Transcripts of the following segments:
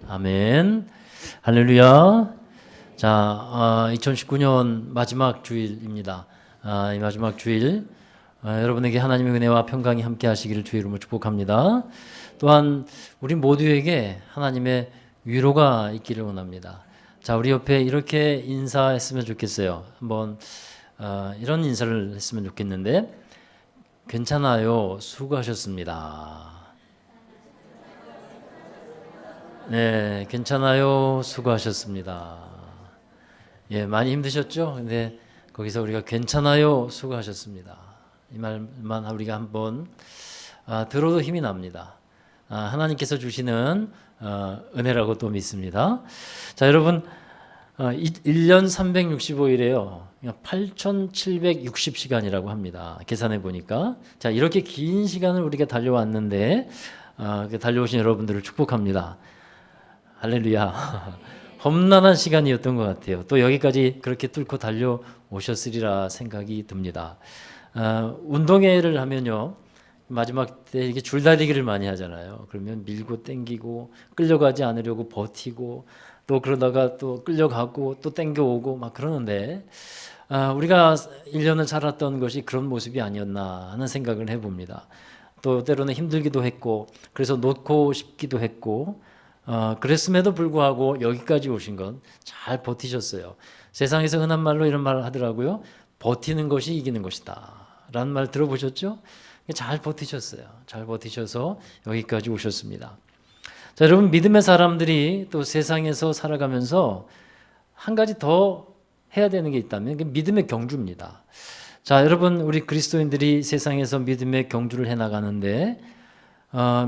아멘. 할렐루야. 자, 2019년 마지막 주일입니다. 이 마지막 주일 여러분에게 하나님의 은혜와 평강이 함께 하시기를 주의 이름으로 축복합니다. 또한 우리 모두에게 하나님의 위로가 있기를 원합니다. 자, 우리 옆에 이렇게 인사했으면 좋겠어요. 한번 이런 인사를 했으면 좋겠는데, 괜찮아요. 수고하셨습니다. 네, 괜찮아요. 수고하셨습니다. 예, 많이 힘드셨죠? 근데 거기서 우리가 괜찮아요. 수고하셨습니다. 이 말만 우리가 한번 들어도 힘이 납니다. 하나님께서 주시는 은혜라고 또 믿습니다. 자, 여러분, 1년 365일에요. 8,760시간이라고 합니다. 계산해 보니까. 자, 이렇게 긴 시간을 우리가 달려왔는데, 달려오신 여러분들을 축복합니다. 할렐루야. 험난한 시간이었던 것 같아요. 또 여기까지 그렇게 뚫고 달려오셨으리라 생각이 듭니다. 운동회를 하면요, 마지막 때 이게 줄다리기를 많이 하잖아요. 그러면 밀고 땡기고 끌려가지 않으려고 버티고 또 그러다가 또 끌려가고 또 땡겨오고 막 그러는데, 우리가 1년을 살았던 것이 그런 모습이 아니었나 하는 생각을 해봅니다. 또 때로는 힘들기도 했고, 그래서 놓고 싶기도 했고, 그랬음에도 불구하고 여기까지 오신 건 잘 버티셨어요. 세상에서 흔한 말로 이런 말을 하더라고요. 버티는 것이 이기는 것이다 라는 말 들어보셨죠? 잘 버티셨어요. 잘 버티셔서 여기까지 오셨습니다. 자, 여러분, 믿음의 사람들이 또 세상에서 살아가면서 한 가지 더 해야 되는 게 있다면 그게 믿음의 경주입니다. 자, 여러분, 우리 그리스도인들이 세상에서 믿음의 경주를 해나가는데,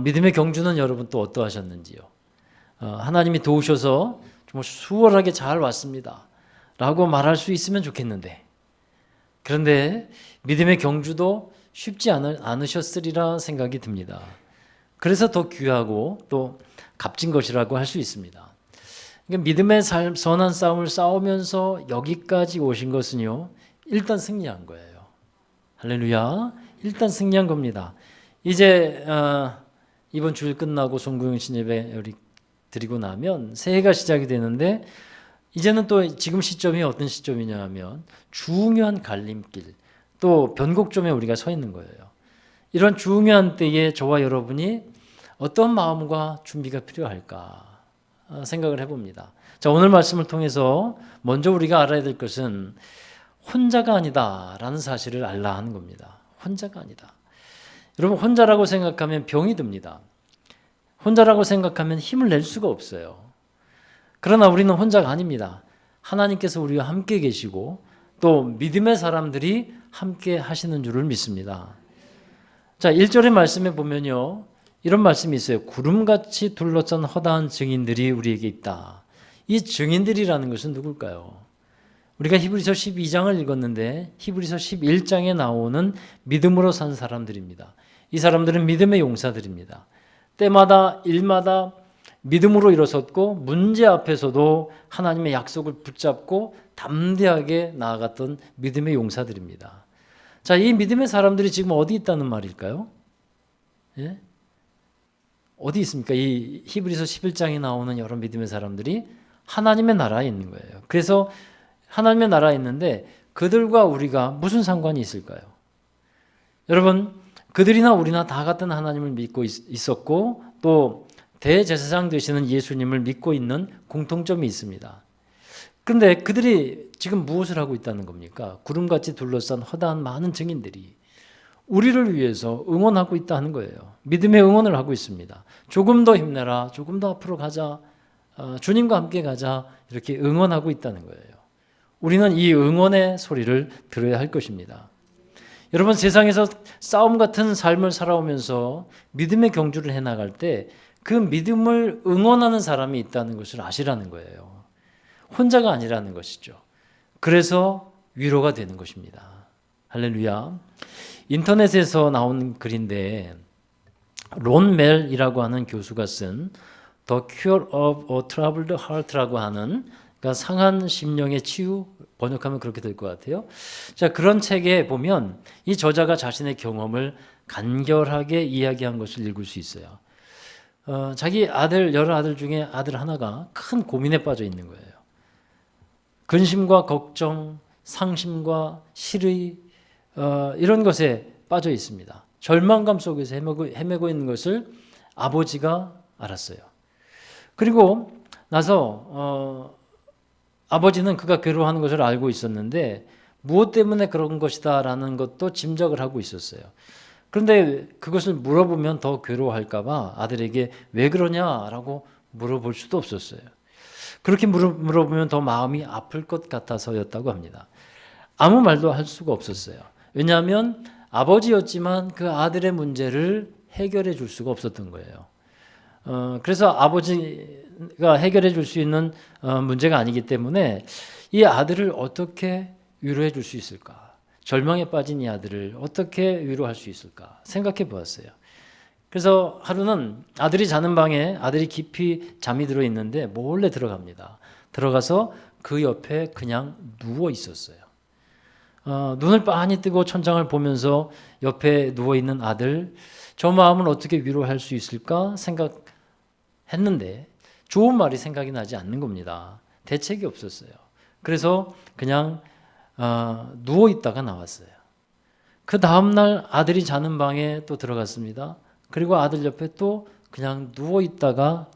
믿음의 경주는 여러분 또 어떠하셨는지요? 하나님이 도우셔서 정말 수월하게 잘 왔습니다 라고 말할 수 있으면 좋겠는데, 그런데 믿음의 경주도 쉽지 않으셨으리라 생각이 듭니다. 그래서 더 귀하고 또 값진 것이라고 할 수 있습니다. 그러니까 믿음의 선한 싸움을 싸우면서 여기까지 오신 것은요, 일단 승리한 거예요. 할렐루야. 일단 승리한 겁니다. 이제 이번 주일 끝나고 송구영신 예배 우리 드리고 나면 새해가 시작이 되는데, 이제는 또 지금 시점이 어떤 시점이냐 하면 중요한 갈림길, 또 변곡점에 우리가 서 있는 거예요. 이런 중요한 때에 저와 여러분이 어떤 마음과 준비가 필요할까 생각을 해봅니다. 자, 오늘 말씀을 통해서 먼저 우리가 알아야 될 것은 혼자가 아니다라는 사실을 알라 하는 겁니다. 혼자가 아니다. 여러분, 혼자라고 생각하면 병이 듭니다. 혼자라고 생각하면 힘을 낼 수가 없어요. 그러나 우리는 혼자가 아닙니다. 하나님께서 우리와 함께 계시고 또 믿음의 사람들이 함께 하시는 줄을 믿습니다. 자, 1절의 말씀에 보면요, 이런 말씀이 있어요. 구름같이 둘러싼 허다한 증인들이 우리에게 있다. 이 증인들이라는 것은 누굴까요? 우리가 히브리서 12장을 읽었는데 히브리서 11장에 나오는 믿음으로 산 사람들입니다. 이 사람들은 믿음의 용사들입니다. 때마다 일마다 믿음으로 일어섰고 문제 앞에서도 하나님의 약속을 붙잡고 담대하게 나아갔던 믿음의 용사들입니다. 자, 이 믿음의 사람들이 지금 어디 있다는 말일까요? 예? 어디 있습니까? 이 히브리서 11장에 나오는 여러 믿음의 사람들이 하나님의 나라에 있는 거예요. 그래서 하나님의 나라에 있는데 그들과 우리가 무슨 상관이 있을까요? 여러분, 그들이나 우리나 다 같은 하나님을 믿고 있었고 또 대제사장 되시는 예수님을 믿고 있는 공통점이 있습니다. 그런데 그들이 지금 무엇을 하고 있다는 겁니까? 구름같이 둘러싼 허다한 많은 증인들이 우리를 위해서 응원하고 있다는 거예요. 믿음의 응원을 하고 있습니다. 조금 더 힘내라, 조금 더 앞으로 가자, 주님과 함께 가자, 이렇게 응원하고 있다는 거예요. 우리는 이 응원의 소리를 들어야 할 것입니다. 여러분, 세상에서 싸움 같은 삶을 살아오면서 믿음의 경주를 해나갈 때 그 믿음을 응원하는 사람이 있다는 것을 아시라는 거예요. 혼자가 아니라는 것이죠. 그래서 위로가 되는 것입니다. 할렐루야. 인터넷에서 나온 글인데 론 멜이라고 하는 교수가 쓴 The Cure of a Troubled Heart라고 하는, 그러니까 상한 심령의 치유, 번역하면 그렇게 될 것 같아요. 자, 그런 책에 보면 이 저자가 자신의 경험을 간결하게 이야기한 것을 읽을 수 있어요. 자기 아들 여러 아들 중에 아들 하나가 큰 고민에 빠져 있는 거예요. 근심과 걱정, 상심과 실의 이런 것에 빠져 있습니다. 절망감 속에서 헤매고 있는 것을 아버지가 알았어요. 그리고 나서 아버지는 그가 괴로워하는 것을 알고 있었는데 무엇 때문에 그런 것이다라는 것도 짐작을 하고 있었어요. 그런데 그것을 물어보면 더 괴로워할까 봐 아들에게 왜 그러냐라고 물어볼 수도 없었어요. 그렇게 물어보면 더 마음이 아플 것 같아서였다고 합니다. 아무 말도 할 수가 없었어요. 왜냐하면 아버지였지만 그 아들의 문제를 해결해 줄 수가 없었던 거예요. 그래서 아버지가 해결해 줄 수 있는 문제가 아니기 때문에 이 아들을 어떻게 위로해 줄 수 있을까? 절망에 빠진 이 아들을 어떻게 위로할 수 있을까? 생각해 보았어요. 그래서 하루는 아들이 자는 방에 아들이 깊이 잠이 들어 있는데 몰래 들어갑니다. 들어가서 그 옆에 그냥 누워 있었어요. 눈을 빤히 뜨고 천장을 보면서 옆에 누워 있는 아들, 저 마음을 어떻게 위로할 수 있을까 생각했는데 좋은 말이 생각이 나지 않는 겁니다. 대책이 없었어요. 그래서 그냥 누워 있다가 나왔어요. 그 다음날 아들이 자는 방에 또 들어갔습니다. 그리고 아들 옆에 또 그냥 누워 있다가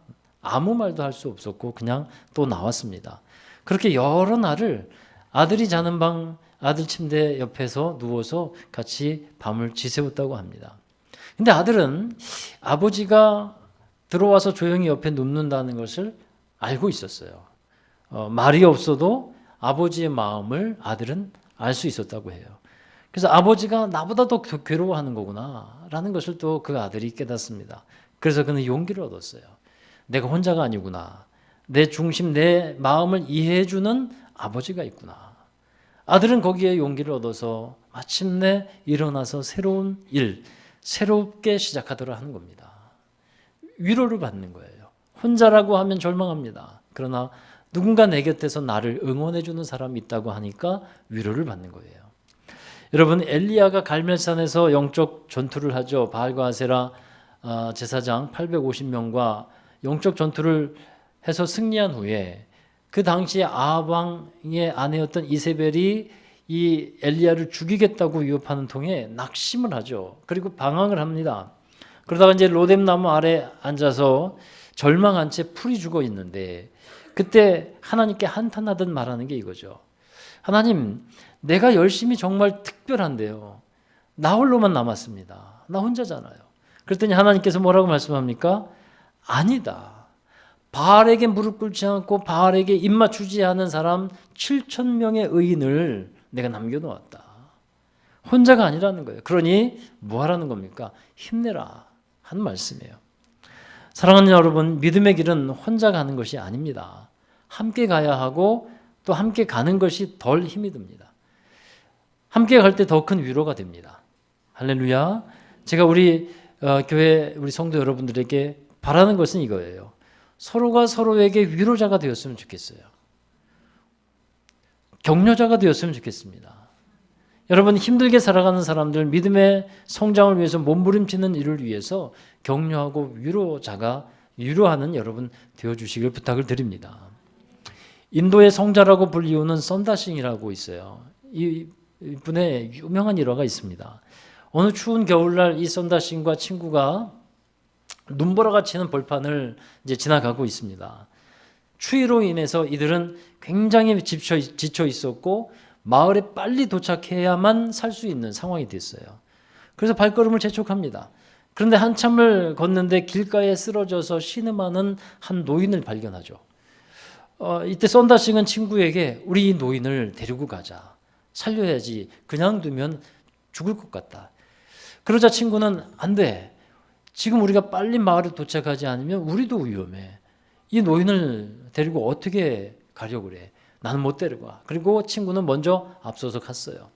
아무 말도 할 수 없었고 그냥 또 나왔습니다. 그렇게 여러 날을 아들이 자는 방 아들 침대 옆에서 누워서 같이 밤을 지새웠다고 합니다. 근데 아들은 아버지가 들어와서 조용히 옆에 눕는다는 것을 알고 있었어요. 말이 없어도 아버지의 마음을 아들은 알 수 있었다고 해요. 그래서 아버지가 나보다 더 괴로워하는 거구나 라는 것을 또 그 아들이 깨닫습니다. 그래서 그는 용기를 얻었어요. 내가 혼자가 아니구나. 내 중심, 내 마음을 이해해주는 아버지가 있구나. 아들은 거기에 용기를 얻어서 마침내 일어나서 새로운 일, 새롭게 시작하도록 하는 겁니다. 위로를 받는 거예요. 혼자라고 하면 절망합니다. 그러나 누군가 내 곁에서 나를 응원해주는 사람이 있다고 하니까 위로를 받는 거예요. 여러분, 엘리야가 갈멜산에서 영적 전투를 하죠. 바알과 아세라 제사장 850명과 영적 전투를 해서 승리한 후에 그 당시에 아합 왕의 아내였던 이세벨이 이 엘리야를 죽이겠다고 위협하는 통에 낙심을 하죠. 그리고 방황을 합니다. 그러다가 이제 로뎀 나무 아래 앉아서 절망한 채 풀이 죽어 있는데 그때 하나님께 한탄하듯 말하는 게 이거죠. 하나님, 내가 열심히 정말 특별한데요. 나 홀로만 남았습니다. 나 혼자잖아요. 그랬더니 하나님께서 뭐라고 말씀합니까? 아니다. 바알에게 무릎 꿇지 않고 바알에게 입 맞추지 않은 사람 7,000명의 의인을 내가 남겨놓았다. 혼자가 아니라는 거예요. 그러니 뭐 하라는 겁니까? 힘내라 하는 말씀이에요. 사랑하는 여러분, 믿음의 길은 혼자 가는 것이 아닙니다. 함께 가야 하고 또 함께 가는 것이 덜 힘이 듭니다. 함께 갈 때 더 큰 위로가 됩니다. 할렐루야. 제가 우리 교회 우리 성도 여러분들에게 바라는 것은 이거예요. 서로가 서로에게 위로자가 되었으면 좋겠어요. 격려자가 되었으면 좋겠습니다. 여러분, 힘들게 살아가는 사람들, 믿음의 성장을 위해서 몸부림치는 일을 위해서 격려하고 위로하는 여러분 되어주시길 부탁을 드립니다. 인도의 성자라고 불리우는 썬다싱이라고 있어요. 이분의 유명한 일화가 있습니다. 어느 추운 겨울날 이 썬다싱과 친구가 눈보라가 치는 벌판을 이제 지나가고 있습니다. 추위로 인해서 이들은 굉장히 지쳐 있었고 마을에 빨리 도착해야만 살 수 있는 상황이 됐어요. 그래서 발걸음을 재촉합니다. 그런데 한참을 걷는데 길가에 쓰러져서 신음하는 한 노인을 발견하죠. 이때 썬다싱은 친구에게 우리 이 노인을 데리고 가자. 살려야지. 그냥 두면 죽을 것 같다. 그러자 친구는 안 돼. 지금 우리가 빨리 마을에 도착하지 않으면 우리도 위험해. 이 노인을 데리고 어떻게 가려고 그래. 나는 못 데려가. 그리고 친구는 먼저 앞서서 갔어요.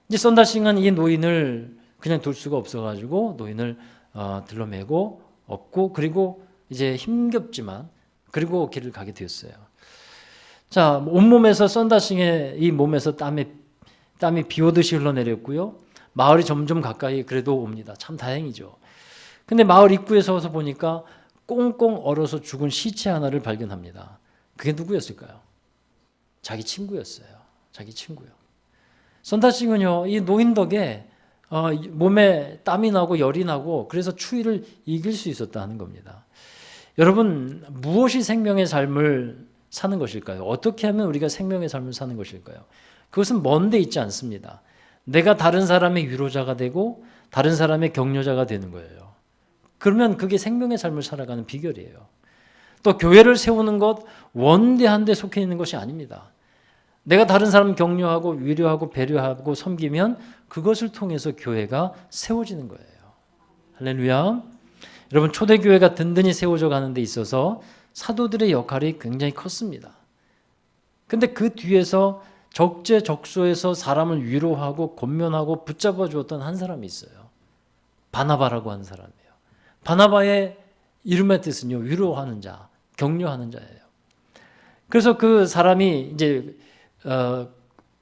이제 썬다싱은 이 노인을 그냥 둘 수가 없어가지고 노인을 들러매고 업고 그리고 이제 힘겹지만 그리고 길을 가게 되었어요. 자, 온몸에서 썬다싱의 이 몸에서 땀이 비 오듯이 흘러내렸고요. 마을이 점점 가까이 그래도 옵니다. 참 다행이죠. 근데 마을 입구에 서서 보니까 꽁꽁 얼어서 죽은 시체 하나를 발견합니다. 그게 누구였을까요? 자기 친구였어요. 자기 친구요. 선다싱은요, 이 노인 덕에 몸에 땀이 나고 열이 나고 그래서 추위를 이길 수 있었다 하는 겁니다. 여러분, 무엇이 생명의 삶을 사는 것일까요? 어떻게 하면 우리가 생명의 삶을 사는 것일까요? 그것은 먼 데 있지 않습니다. 내가 다른 사람의 위로자가 되고 다른 사람의 격려자가 되는 거예요. 그러면 그게 생명의 삶을 살아가는 비결이에요. 또 교회를 세우는 것 원대한 데 속해 있는 것이 아닙니다. 내가 다른 사람 격려하고 위로하고 배려하고 섬기면 그것을 통해서 교회가 세워지는 거예요. 할렐루야. 여러분, 초대교회가 든든히 세워져 가는 데 있어서 사도들의 역할이 굉장히 컸습니다. 근데 그 뒤에서 적재적소에서 사람을 위로하고 권면하고 붙잡아 주었던 한 사람이 있어요. 바나바라고 하는 사람이에요. 바나바의 이름의 뜻은요, 위로하는 자, 격려하는 자예요. 그래서 그 사람이 이제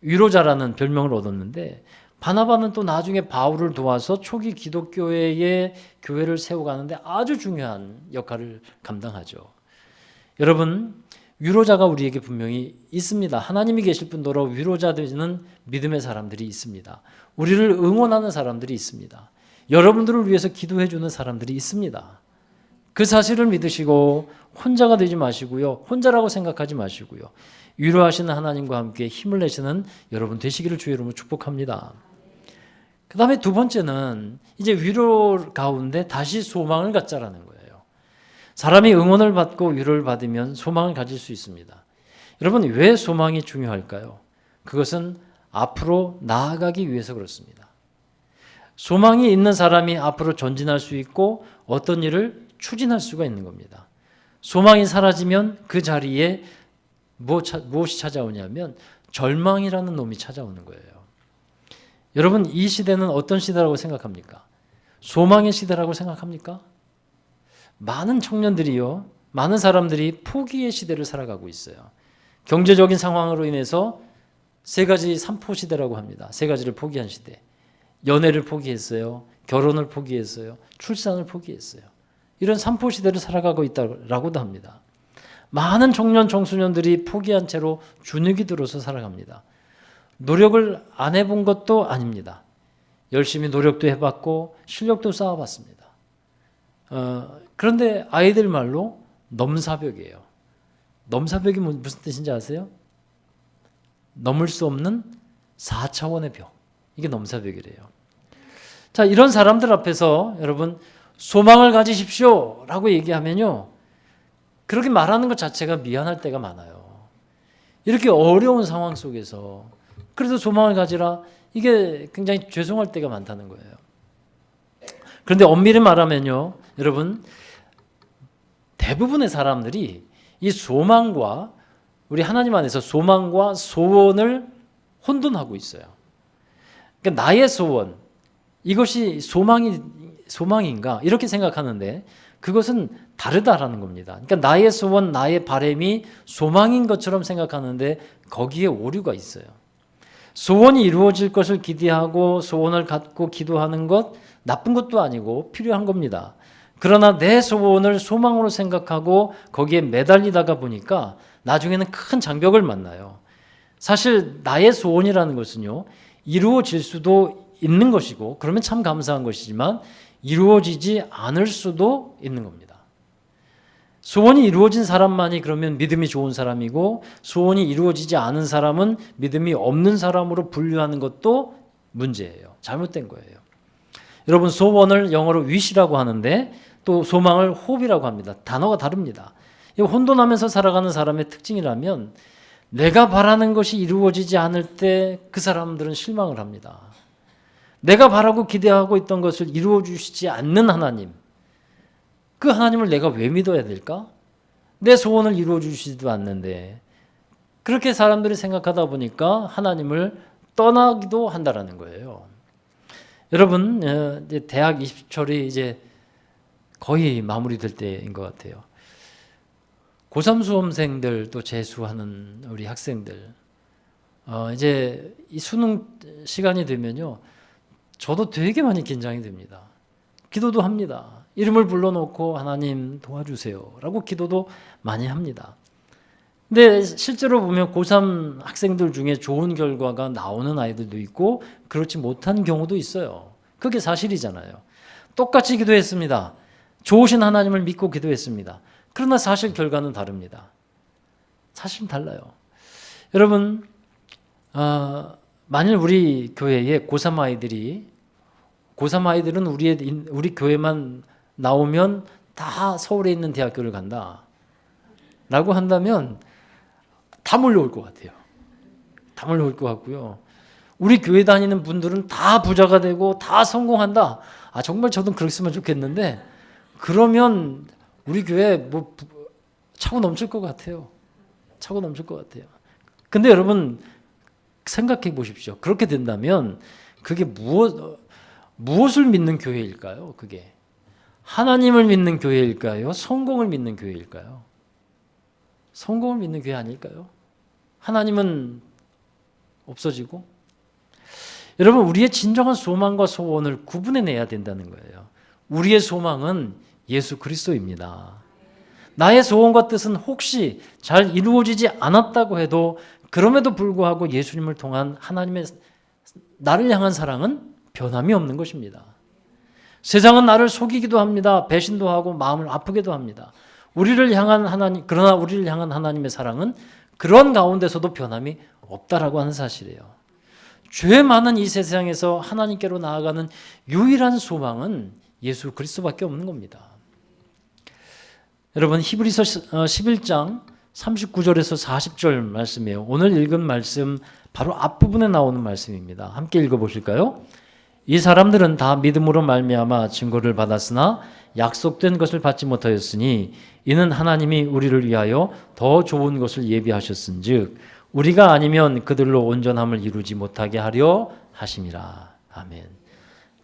위로자라는 별명을 얻었는데, 바나바는 또 나중에 바울을 도와서 초기 기독교회의 교회를 세워가는데 아주 중요한 역할을 감당하죠. 여러분, 위로자가 우리에게 분명히 있습니다. 하나님이 계실 뿐더러 위로자 되는 믿음의 사람들이 있습니다. 우리를 응원하는 사람들이 있습니다. 여러분들을 위해서 기도해 주는 사람들이 있습니다. 그 사실을 믿으시고 혼자가 되지 마시고요. 혼자라고 생각하지 마시고요. 위로하시는 하나님과 함께 힘을 내시는 여러분 되시기를 주의 이름으로 축복합니다. 그 다음에 두 번째는 이제 위로 가운데 다시 소망을 갖자라는 거예요. 사람이 응원을 받고 위로를 받으면 소망을 가질 수 있습니다. 여러분, 왜 소망이 중요할까요? 그것은 앞으로 나아가기 위해서 그렇습니다. 소망이 있는 사람이 앞으로 전진할 수 있고 어떤 일을 추진할 수가 있는 겁니다. 소망이 사라지면 그 자리에 무엇이 찾아오냐면 절망이라는 놈이 찾아오는 거예요. 여러분, 이 시대는 어떤 시대라고 생각합니까? 소망의 시대라고 생각합니까? 많은 청년들이요, 많은 사람들이 포기의 시대를 살아가고 있어요. 경제적인 상황으로 인해서 세 가지 삼포 시대라고 합니다. 세 가지를 포기한 시대. 연애를 포기했어요. 결혼을 포기했어요. 출산을 포기했어요. 이런 삼포 시대를 살아가고 있다라고도 합니다. 많은 청년 청소년들이 포기한 채로 주눅이 들어서 살아갑니다. 노력을 안 해본 것도 아닙니다. 열심히 노력도 해봤고 실력도 쌓아봤습니다. 그런데 아이들 말로 넘사벽이에요. 넘사벽이 무슨 뜻인지 아세요? 넘을 수 없는 4차원의 벽. 이게 넘사벽이래요. 자, 이런 사람들 앞에서 여러분 소망을 가지십시오 라고 얘기하면요, 그렇게 말하는 것 자체가 미안할 때가 많아요. 이렇게 어려운 상황 속에서 그래도 소망을 가지라, 이게 굉장히 죄송할 때가 많다는 거예요. 그런데 엄밀히 말하면요, 여러분, 대부분의 사람들이 이 소망과 우리 하나님 안에서 소망과 소원을 혼돈하고 있어요. 그러니까 나의 소원, 이것이 소망인가 이렇게 생각하는데 그것은 다르다라는 겁니다. 그러니까 나의 소원, 나의 바람이 소망인 것처럼 생각하는데 거기에 오류가 있어요. 소원이 이루어질 것을 기대하고 소원을 갖고 기도하는 것 나쁜 것도 아니고 필요한 겁니다. 그러나 내 소원을 소망으로 생각하고 거기에 매달리다가 보니까 나중에는 큰 장벽을 만나요. 사실 나의 소원이라는 것은요, 이루어질 수도 있는 것이고 그러면 참 감사한 것이지만 이루어지지 않을 수도 있는 겁니다. 소원이 이루어진 사람만이 그러면 믿음이 좋은 사람이고 소원이 이루어지지 않은 사람은 믿음이 없는 사람으로 분류하는 것도 문제예요. 잘못된 거예요. 여러분, 소원을 영어로 wish라고 하는데 또 소망을 hope이라고 합니다. 단어가 다릅니다. 혼돈하면서 살아가는 사람의 특징이라면 내가 바라는 것이 이루어지지 않을 때 그 사람들은 실망을 합니다. 내가 바라고 기대하고 있던 것을 이루어 주시지 않는 하나님, 그 하나님을 내가 왜 믿어야 될까? 내 소원을 이루어 주시지도 않는데, 그렇게 사람들이 생각하다 보니까 하나님을 떠나기도 한다라는 거예요. 여러분, 이제 대학 20철이 이제 거의 마무리될 때인 것 같아요. 고3 수험생들 또 재수하는 우리 학생들, 이제 이 수능 시간이 되면요, 저도 되게 많이 긴장이 됩니다. 기도도 합니다. 이름을 불러놓고 하나님 도와주세요 라고 기도도 많이 합니다. 근데 실제로 보면 고3 학생들 중에 좋은 결과가 나오는 아이들도 있고 그렇지 못한 경우도 있어요. 그게 사실이잖아요. 똑같이 기도했습니다. 좋으신 하나님을 믿고 기도했습니다. 그러나 사실 결과는 다릅니다. 사실은 달라요. 여러분, 만일 우리 교회에 고3 아이들은 우리 교회만 나오면 다 서울에 있는 대학교를 간다 라고 한다면 다 몰려올 것 같아요. 다 몰려올 것 같고요. 우리 교회 다니는 분들은 다 부자가 되고 다 성공한다. 정말 저도 그랬으면 좋겠는데 그러면 우리 교회 차고 넘칠 것 같아요. 차고 넘칠 것 같아요. 근데 여러분 생각해 보십시오. 그렇게 된다면 그게 무엇을 믿는 교회일까요? 그게 하나님을 믿는 교회일까요? 성공을 믿는 교회일까요? 성공을 믿는 교회 아닐까요? 하나님은 없어지고. 여러분, 우리의 진정한 소망과 소원을 구분해내야 된다는 거예요. 우리의 소망은 예수 그리스도입니다. 나의 소원과 뜻은 혹시 잘 이루어지지 않았다고 해도 그럼에도 불구하고 예수님을 통한 하나님의 나를 향한 사랑은 변함이 없는 것입니다. 세상은 나를 속이기도 합니다. 배신도 하고 마음을 아프게도 합니다. 그러나 우리를 향한 하나님의 사랑은 그런 가운데서도 변함이 없다라고 하는 사실이에요. 죄 많은 이 세상에서 하나님께로 나아가는 유일한 소망은 예수 그리스도밖에 없는 겁니다. 여러분, 히브리서 11장 39절에서 40절 말씀이에요. 오늘 읽은 말씀 바로 앞부분에 나오는 말씀입니다. 함께 읽어보실까요? 이 사람들은 다 믿음으로 말미암아 증거를 받았으나 약속된 것을 받지 못하였으니 이는 하나님이 우리를 위하여 더 좋은 것을 예비하셨은즉 우리가 아니면 그들로 온전함을 이루지 못하게 하려 하심이라. 아멘.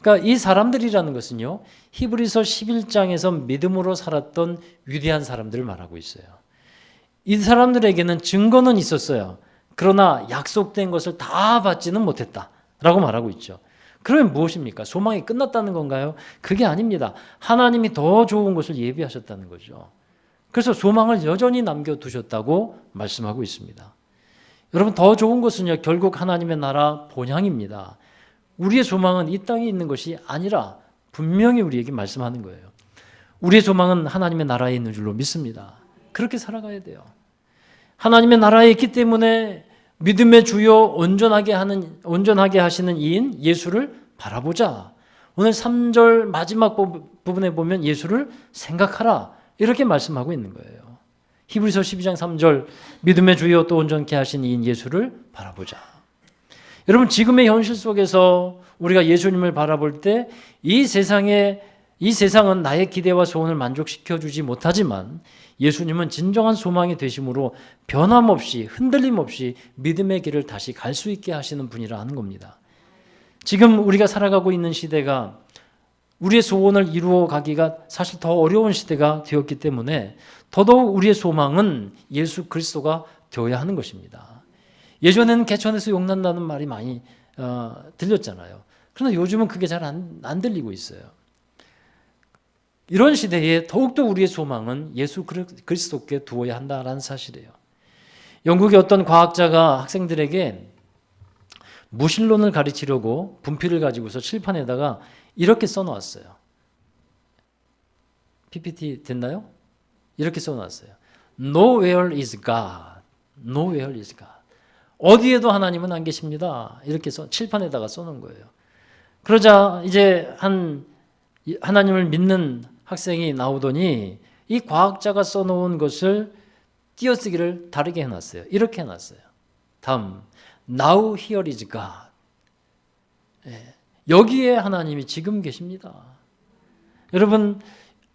그러니까 이 사람들이라는 것은요, 히브리서 11장에서 믿음으로 살았던 위대한 사람들을 말하고 있어요. 이 사람들에게는 증거는 있었어요. 그러나 약속된 것을 다 받지는 못했다라고 말하고 있죠. 그러면 무엇입니까? 소망이 끝났다는 건가요? 그게 아닙니다. 하나님이 더 좋은 것을 예비하셨다는 거죠. 그래서 소망을 여전히 남겨두셨다고 말씀하고 있습니다. 여러분, 더 좋은 것은요, 결국 하나님의 나라 본향입니다. 우리의 소망은 이 땅에 있는 것이 아니라 분명히 우리에게 말씀하는 거예요. 우리의 소망은 하나님의 나라에 있는 줄로 믿습니다. 그렇게 살아가야 돼요. 하나님의 나라에 있기 때문에 믿음의 주요 온전하게 하시는 이인 예수를 바라보자. 오늘 3절 마지막 부분에 보면 예수를 생각하라. 이렇게 말씀하고 있는 거예요. 히브리서 12장 3절 믿음의 주요 또 온전케 하신 이인 예수를 바라보자. 여러분, 지금의 현실 속에서 우리가 예수님을 바라볼 때 이 세상은 나의 기대와 소원을 만족시켜 주지 못하지만 예수님은 진정한 소망이 되심으로 변함없이 흔들림 없이 믿음의 길을 다시 갈 수 있게 하시는 분이라 하는 겁니다. 지금 우리가 살아가고 있는 시대가 우리의 소원을 이루어 가기가 사실 더 어려운 시대가 되었기 때문에 더더욱 우리의 소망은 예수 그리스도가 되어야 하는 것입니다. 예전에는 개천에서 용난다는 말이 많이 들렸잖아요. 그러나 요즘은 그게 잘 안 들리고 있어요. 이런 시대에 더욱더 우리의 소망은 예수 그리스도께 두어야 한다는 사실이에요. 영국의 어떤 과학자가 학생들에게 무신론을 가르치려고 분필을 가지고서 칠판에다가 이렇게 써놓았어요. PPT 됐나요? 이렇게 써놨어요. Nowhere is God. Nowhere is God. 어디에도 하나님은 안 계십니다. 이렇게 칠판에다가 써놓은 거예요. 그러자 이제 하나님을 믿는 학생이 나오더니 이 과학자가 써놓은 것을 띄어쓰기를 다르게 해놨어요. 이렇게 해놨어요. 다음, Now here is God. 여기에 하나님이 지금 계십니다. 여러분,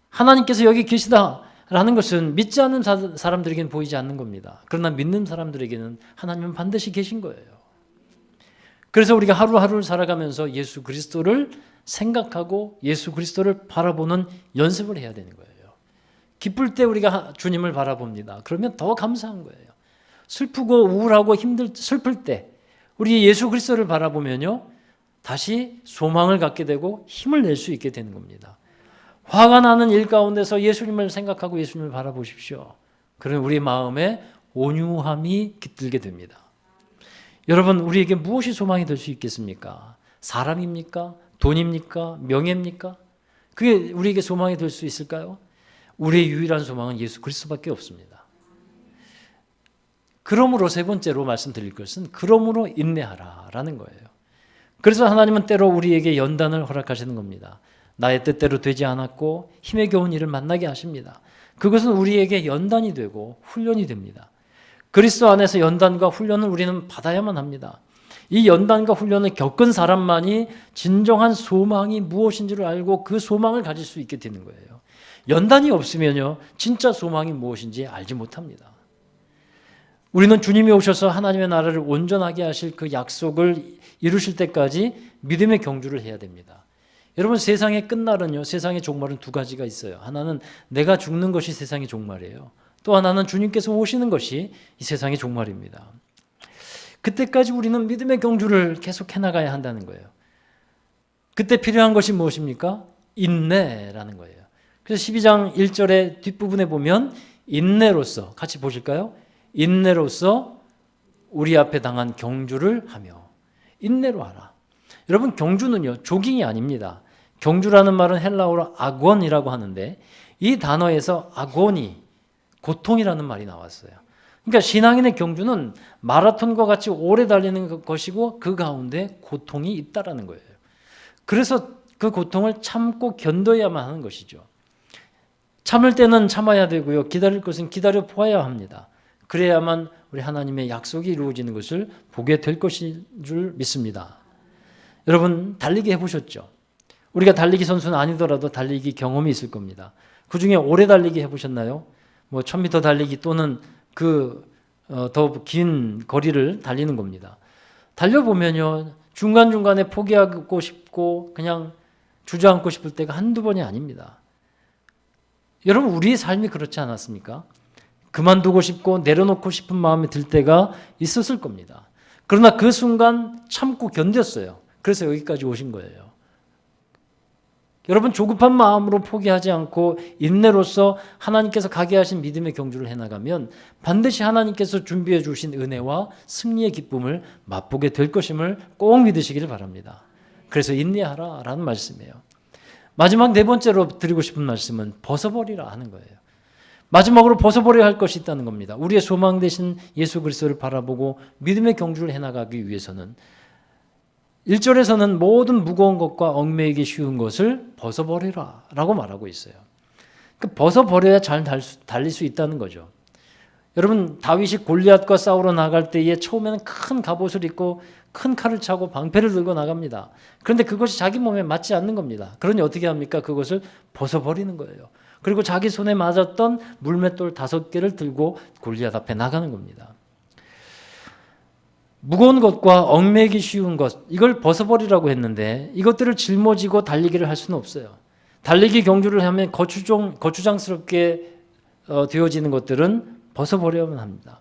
하나님께서 여기 계시다라는 것은 믿지 않는 사람들에게는 보이지 않는 겁니다. 그러나 믿는 사람들에게는 하나님은 반드시 계신 거예요. 그래서 우리가 하루하루를 살아가면서 예수 그리스도를 생각하고 예수 그리스도를 바라보는 연습을 해야 되는 거예요. 기쁠 때 우리가 주님을 바라봅니다. 그러면 더 감사한 거예요. 슬프고 우울하고 슬플 때 우리 예수 그리스도를 바라보면요, 다시 소망을 갖게 되고 힘을 낼 수 있게 되는 겁니다. 화가 나는 일 가운데서 예수님을 생각하고 예수님을 바라보십시오. 그러면 우리 마음에 온유함이 깃들게 됩니다. 여러분, 우리에게 무엇이 소망이 될 수 있겠습니까? 사람입니까? 돈입니까? 명예입니까? 그게 우리에게 소망이 될 수 있을까요? 우리의 유일한 소망은 예수 그리스도밖에 없습니다. 그러므로 세 번째로 말씀드릴 것은 그러므로 인내하라라는 거예요. 그래서 하나님은 때로 우리에게 연단을 허락하시는 겁니다. 나의 뜻대로 되지 않았고 힘에 겨운 일을 만나게 하십니다. 그것은 우리에게 연단이 되고 훈련이 됩니다. 그리스도 안에서 연단과 훈련을 우리는 받아야만 합니다. 이 연단과 훈련을 겪은 사람만이 진정한 소망이 무엇인지를 알고 그 소망을 가질 수 있게 되는 거예요. 연단이 없으면요, 진짜 소망이 무엇인지 알지 못합니다. 우리는 주님이 오셔서 하나님의 나라를 온전하게 하실 그 약속을 이루실 때까지 믿음의 경주를 해야 됩니다. 여러분, 세상의 끝날은요, 세상의 종말은 두 가지가 있어요. 하나는 내가 죽는 것이 세상의 종말이에요. 또 하나는 주님께서 오시는 것이 이 세상의 종말입니다. 그때까지 우리는 믿음의 경주를 계속 해나가야 한다는 거예요. 그때 필요한 것이 무엇입니까? 인내라는 거예요. 그래서 12장 1절의 뒷부분에 보면 인내로서, 같이 보실까요? 인내로서 우리 앞에 당한 경주를 하며. 인내로 하라. 여러분, 경주는요, 조깅이 아닙니다. 경주라는 말은 헬라어로 아곤이라고 하는데 이 단어에서 아곤이, 고통이라는 말이 나왔어요. 그러니까 신앙인의 경주는 마라톤과 같이 오래 달리는 것이고 그 가운데 고통이 있다라는 거예요. 그래서 그 고통을 참고 견뎌야만 하는 것이죠. 참을 때는 참아야 되고요. 기다릴 것은 기다려 보아야 합니다. 그래야만 우리 하나님의 약속이 이루어지는 것을 보게 될 것인 줄 믿습니다. 여러분, 달리기 해보셨죠? 우리가 달리기 선수는 아니더라도 달리기 경험이 있을 겁니다. 그중에 오래 달리기 해보셨나요? 1000m 달리기 또는 더 긴 거리를 달리는 겁니다. 달려보면요, 중간중간에 포기하고 싶고 그냥 주저앉고 싶을 때가 한두 번이 아닙니다. 여러분, 우리의 삶이 그렇지 않았습니까? 그만두고 싶고 내려놓고 싶은 마음이 들 때가 있었을 겁니다. 그러나 그 순간 참고 견뎠어요. 그래서 여기까지 오신 거예요. 여러분, 조급한 마음으로 포기하지 않고 인내로서 하나님께서 가게 하신 믿음의 경주를 해나가면 반드시 하나님께서 준비해 주신 은혜와 승리의 기쁨을 맛보게 될 것임을 꼭 믿으시기를 바랍니다. 그래서 인내하라 라는 말씀이에요. 마지막 네 번째로 드리고 싶은 말씀은 벗어버리라 하는 거예요. 마지막으로 벗어버려야 할 것이 있다는 겁니다. 우리의 소망 되신 예수 그리스도를 바라보고 믿음의 경주를 해나가기 위해서는 1절에서는 모든 무거운 것과 얽매이기 쉬운 것을 벗어버리라 라고 말하고 있어요. 벗어버려야 잘 달릴 수 있다는 거죠. 여러분, 다윗이 골리앗과 싸우러 나갈 때에 처음에는 큰 갑옷을 입고 큰 칼을 차고 방패를 들고 나갑니다. 그런데 그것이 자기 몸에 맞지 않는 겁니다. 그러니 어떻게 합니까? 그것을 벗어버리는 거예요. 그리고 자기 손에 맞았던 물맷돌 5개를 들고 골리앗 앞에 나가는 겁니다. 무거운 것과 얽매이기 쉬운 것, 이걸 벗어버리라고 했는데 이것들을 짊어지고 달리기를 할 수는 없어요. 달리기 경주를 하면 거추장스럽게 되어지는 것들은 벗어버려야만 합니다.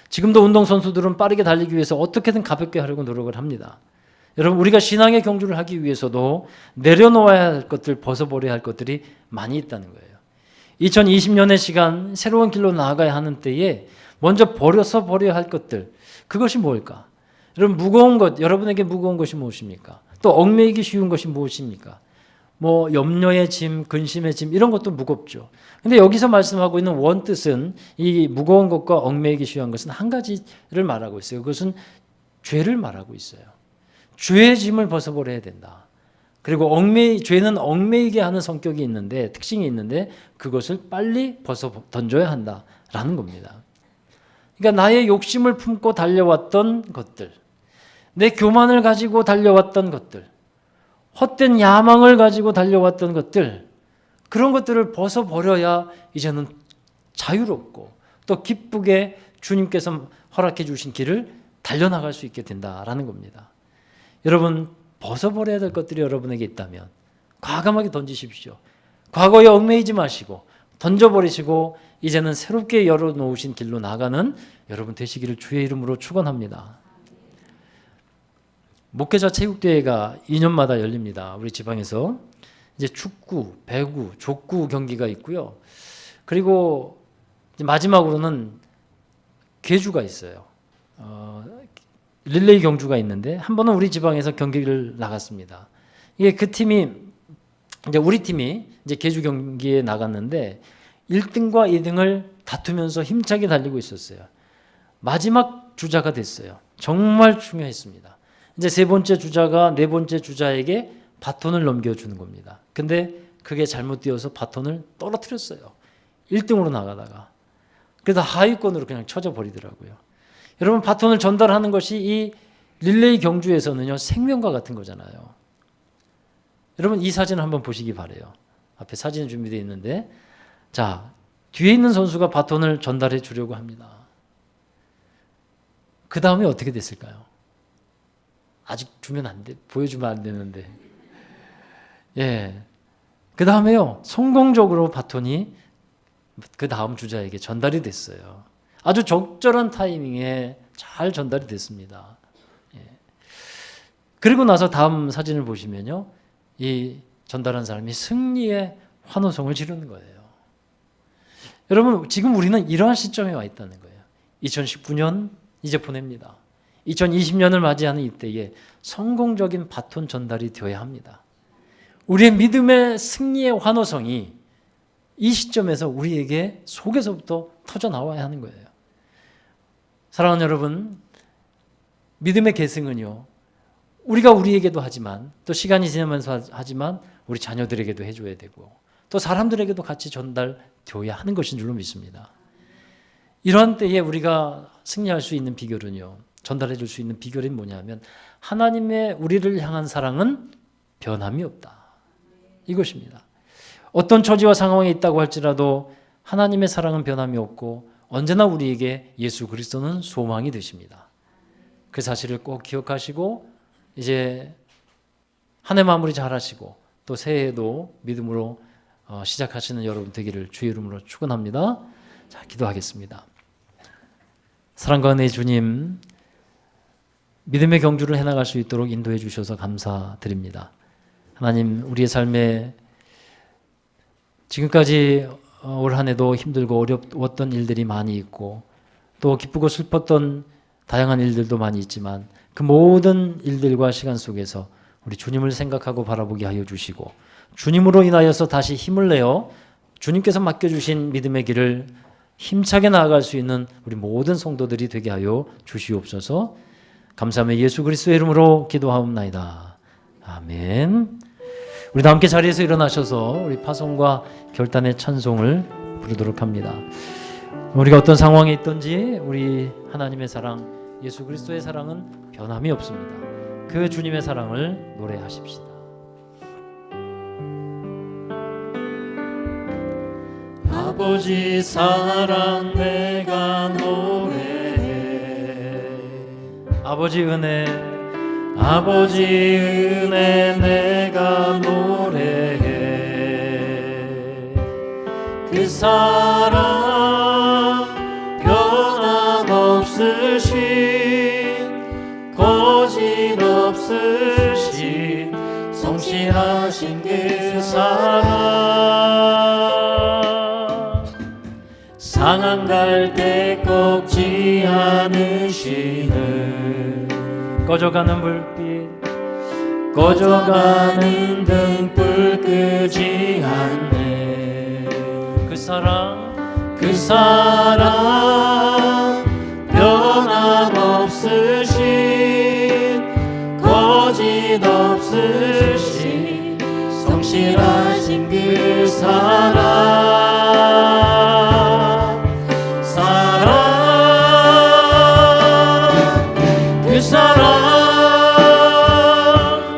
지금도 운동선수들은 빠르게 달리기 위해서 어떻게든 가볍게 하려고 노력을 합니다. 여러분, 우리가 신앙의 경주를 하기 위해서도 내려놓아야 할 것들, 벗어버려야 할 것들이 많이 있다는 거예요. 2020년의 시간, 새로운 길로 나아가야 하는 때에 먼저 버려야 할 것들, 그것이 뭘까? 여러분, 무거운 것, 여러분에게 무거운 것이 무엇입니까? 또 얽매이기 쉬운 것이 무엇입니까? 염려의 짐, 근심의 짐, 이런 것도 무겁죠. 근데 여기서 말씀하고 있는 원뜻은 이 무거운 것과 얽매이기 쉬운 것은 한 가지를 말하고 있어요. 그것은 죄를 말하고 있어요. 죄의 짐을 벗어버려야 된다. 그리고 죄는 얽매이게 하는 성격이 있는데, 특징이 있는데 그것을 빨리 던져야 한다라는 겁니다. 그러니까 나의 욕심을 품고 달려왔던 것들, 내 교만을 가지고 달려왔던 것들, 헛된 야망을 가지고 달려왔던 것들, 그런 것들을 벗어버려야 이제는 자유롭고 또 기쁘게 주님께서 허락해 주신 길을 달려나갈 수 있게 된다라는 겁니다. 여러분, 벗어버려야 될 것들이 여러분에게 있다면 과감하게 던지십시오. 과거에 얽매이지 마시고 던져버리시고 이제는 새롭게 열어놓으신 길로 나가는 여러분 되시기를 주의 이름으로 축원합니다. 목회자 체육대회가 2년마다 열립니다. 우리 지방에서. 이제 축구, 배구, 족구 경기가 있고요. 그리고 마지막으로는 계주가 있어요. 릴레이 경주가 있는데 한 번은 우리 지방에서 경기를 나갔습니다. 이게 그 팀이 이제 우리 팀이 이제 계주 경기에 나갔는데 1등과 2등을 다투면서 힘차게 달리고 있었어요. 마지막 주자가 됐어요. 정말 중요했습니다. 이제 세 번째 주자가 네 번째 주자에게 바톤을 넘겨주는 겁니다. 근데 그게 잘못 뛰어서 바톤을 떨어뜨렸어요. 1등으로 나가다가. 그래서 하위권으로 그냥 쳐져 버리더라고요. 여러분, 바톤을 전달하는 것이 이 릴레이 경주에서는요, 생명과 같은 거잖아요. 여러분, 이 사진을 한번 보시기 바라요. 앞에 사진이 준비되어 있는데, 자, 뒤에 있는 선수가 바톤을 전달해 주려고 합니다. 그 다음에 어떻게 됐을까요? 아직 주면 안 돼, 보여주면 안 되는데. 예. 그 다음에요, 성공적으로 바톤이 그 다음 주자에게 전달이 됐어요. 아주 적절한 타이밍에 잘 전달이 됐습니다. 예. 그리고 나서 다음 사진을 보시면요, 이 전달한 사람이 승리의 환호성을 지르는 거예요. 여러분, 지금 우리는 이러한 시점에 와 있다는 거예요. 2019년 이제 보냅니다. 2020년을 맞이하는 이때에 성공적인 바톤 전달이 되어야 합니다. 우리의 믿음의 승리의 환호성이 이 시점에서 우리에게 속에서부터 터져 나와야 하는 거예요. 사랑하는 여러분, 믿음의 계승은요, 우리가 우리에게도 하지만 또 시간이 지나면서 하지만 우리 자녀들에게도 해줘야 되고 또 사람들에게도 같이 전달되어야 하는 것인 줄로 믿습니다. 이러한 때에 우리가 승리할 수 있는 비결은요, 전달해 줄 수 있는 비결이 뭐냐면 하나님의 우리를 향한 사랑은 변함이 없다. 이것입니다. 어떤 처지와 상황에 있다고 할지라도 하나님의 사랑은 변함이 없고 언제나 우리에게 예수 그리스도는 소망이 되십니다. 그 사실을 꼭 기억하시고 이제 한 해 마무리 잘하시고 또 새해에도 믿음으로 시작하시는 여러분 되기를 주의 이름으로 축원합니다. 자, 기도하겠습니다. 사랑과 은혜의 주님, 믿음의 경주를 해나갈 수 있도록 인도해 주셔서 감사드립니다. 하나님, 우리의 삶에 지금까지 올 한 해도 힘들고 어려웠던 일들이 많이 있고 또 기쁘고 슬펐던 다양한 일들도 많이 있지만 그 모든 일들과 시간 속에서 우리 주님을 생각하고 바라보게 하여 주시고 주님으로 인하여서 다시 힘을 내어 주님께서 맡겨주신 믿음의 길을 힘차게 나아갈 수 있는 우리 모든 성도들이 되게 하여 주시옵소서. 감사하며 예수 그리스도의 이름으로 기도하옵나이다. 아멘. 우리 다 함께 자리에서 일어나셔서 우리 파송과 결단의 찬송을 부르도록 합니다. 우리가 어떤 상황에 있든지 우리 하나님의 사랑, 예수 그리스도의 사랑은 변함이 없습니다. 그 주님의 사랑을 노래하십시다. 아버지 사랑 내가 노래해, 아버지 은혜 내가 노래해. 그 사랑 변함없으신 거짓 없으신 성실하신 그 사랑 상한 갈 때 꺾지 않으시는 꺼져가는 불빛 꺼져가는 등불 끄지 않네. 그 사랑 변함없으신 거짓 없으신 성실하신 그 그 사랑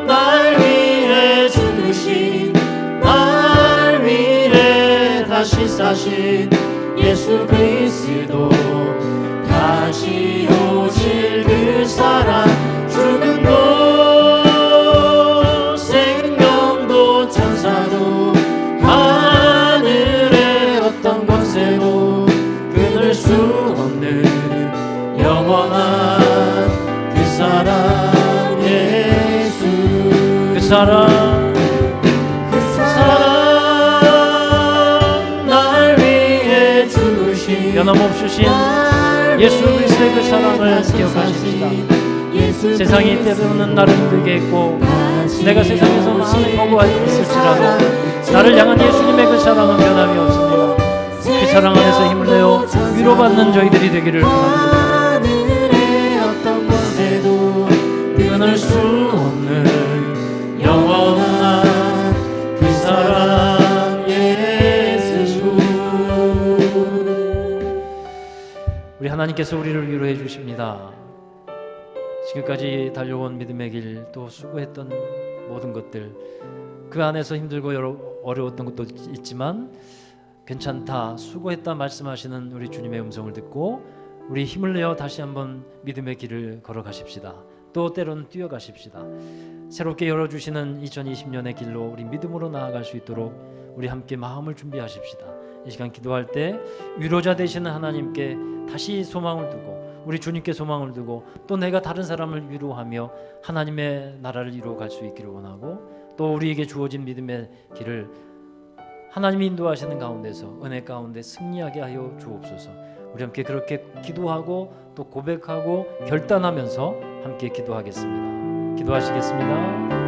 날 위해 죽으신 날 위해 다시 사신 예수 그리스도 다시 오실 그 사랑 죽음도 생명도 천사도 하늘의 어떤 권세도 끊을 수 없는 영원한 사랑 예수 그 사랑 주신 예수 그리스도의 그 사랑을 기억하십시다. 세상이 때로는 나를 힘들게 했고 내가 세상에서 많이 거부했을지라도 나를 향한 예수님의 그 사랑은 변함이 없습니다. 그 사랑 안에서 힘을 내어 위로받는 저희들이 되기를 바랍니다. 끊을 수 없는 영원한 그 사랑 예수. 우리 하나님께서 우리를 위로해 주십니다. 지금까지 달려온 믿음의 길, 또 수고했던 모든 것들, 그 안에서 힘들고 어려웠던 것도 있지만 괜찮다, 수고했다 말씀하시는 우리 주님의 음성을 듣고 우리 힘을 내어 다시 한번 믿음의 길을 걸어가십시다. 또 때로는 뛰어가십시다. 새롭게 열어주시는 2020년의 길로 우리 믿음으로 나아갈 수 있도록 우리 함께 마음을 준비하십시다. 이 시간 기도할 때 위로자 되시는 하나님께 다시 소망을 두고 우리 주님께 소망을 두고 또 내가 다른 사람을 위로하며 하나님의 나라를 이루어갈 수 있기를 원하고 또 우리에게 주어진 믿음의 길을 하나님이 인도하시는 가운데서 은혜 가운데 승리하게 하여 주옵소서. 우리 함께 그렇게 기도하고 또 고백하고 결단하면서 함께 기도하겠습니다. 기도하시겠습니다.